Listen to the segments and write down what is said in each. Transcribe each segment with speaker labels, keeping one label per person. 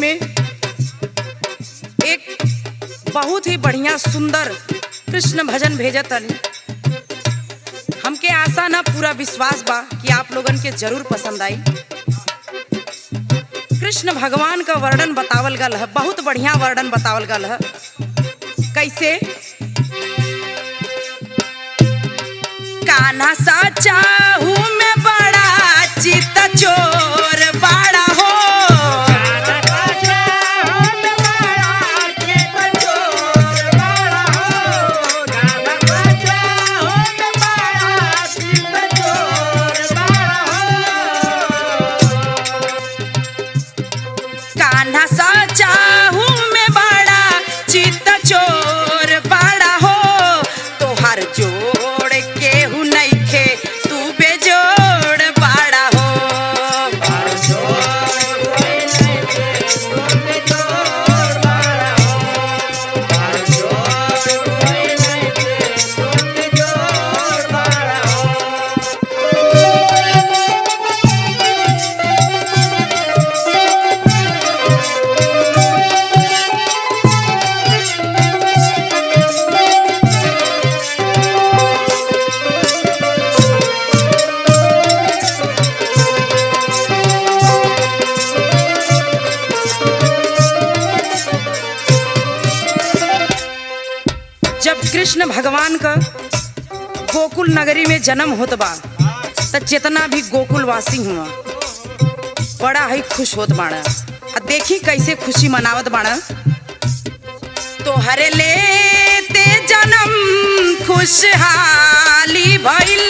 Speaker 1: में एक बहुत ही बढ़िया सुंदर कृष्ण भजन भेजतनी। हमके आशा ना पूरा विश्वास बा कि आप लोगन के जरूर पसंद आई। कृष्ण भगवान का वर्णन बतावल गल है, बहुत बढ़िया वर्णन बतावल गल है। कैसे? कान्हा साचा हूँ मैं बड़ा चित चोर बड़ा हो। कान्हा साचा हूँ मैं बड़ा चित चोर बड़ा हो। तोहार जोड़ के हूँ नइखे तू बेजोड़ बड़ा हो। जब कृष्ण भगवान का गोकुल नगरी में जन्म होत बा त जितना भी गोकुलवासी हुआ बड़ा ही खुश होत बाड़ा। देखी कैसे खुशी मनावत बाड़ा। तो हरे लेते जन्म खुशहाली भइल।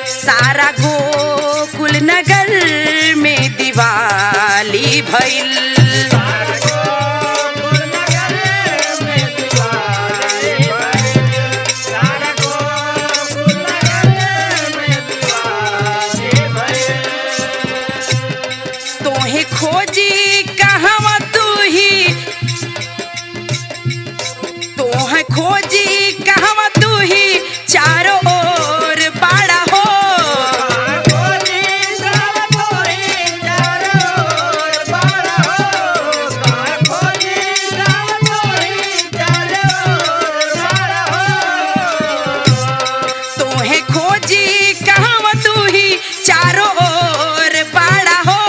Speaker 1: सारा गोकुल नगर में दिवाली भइल। तोहे खोजी कहवा तू ही, तोहे खोजी कहवा तू ही चारों ओर बड़ा हो। तोहे खोजी कहवा तू ही चारों ओर बड़ा हो।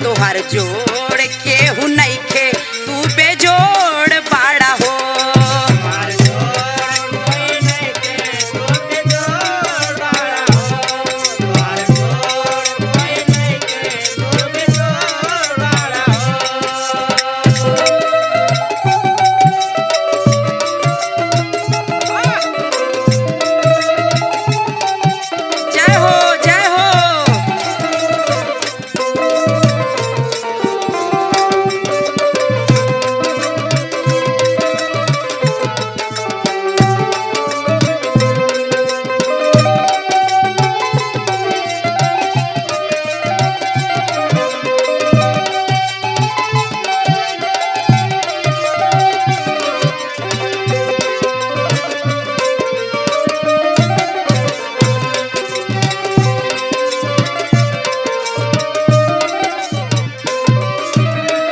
Speaker 1: तोहर जोड़ के हूँ नइखे तू बेजोड़ बड़ा हो। जय हो जय हो।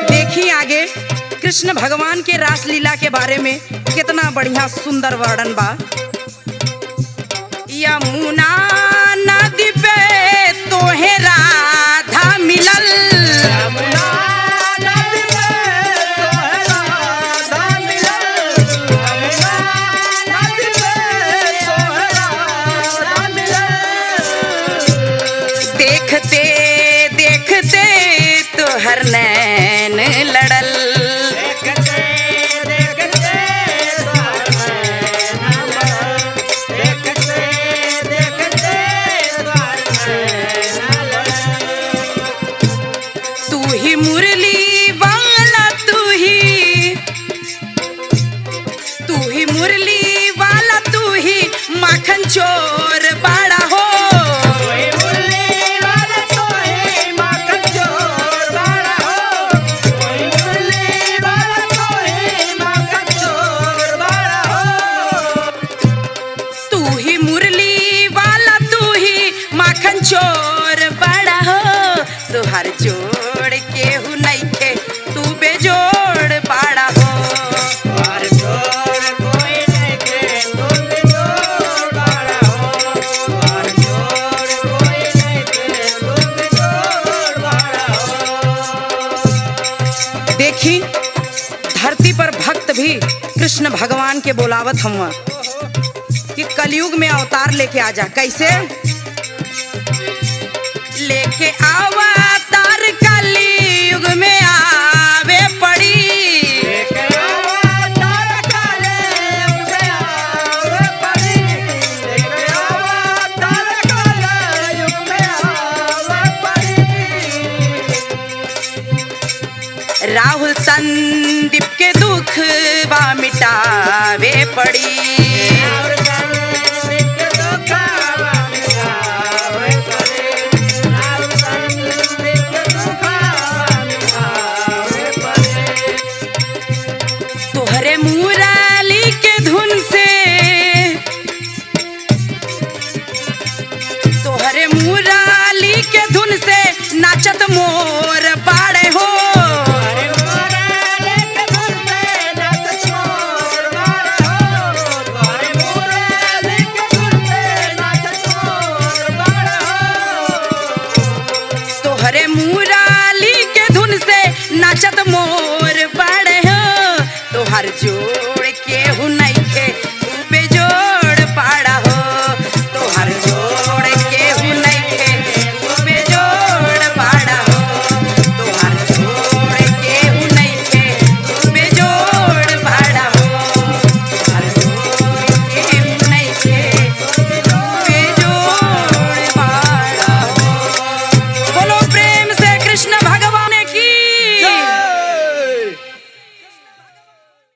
Speaker 1: देखी आगे कृष्ण भगवान के रासलीला के बारे में कितना बढ़िया सुंदर वर्णन बा। यमुना नदी पे तोहे राधा मिलल। देखते देखते तोहर नैन लड़ल। भी कृष्ण भगवान के बोलावत हम कि कलयुग में अवतार लेके आ जा। कैसे लेके अवतार कलयुग में आवे पड़ी। राहुल संदीप के दुख बा मिटावे पड़ी।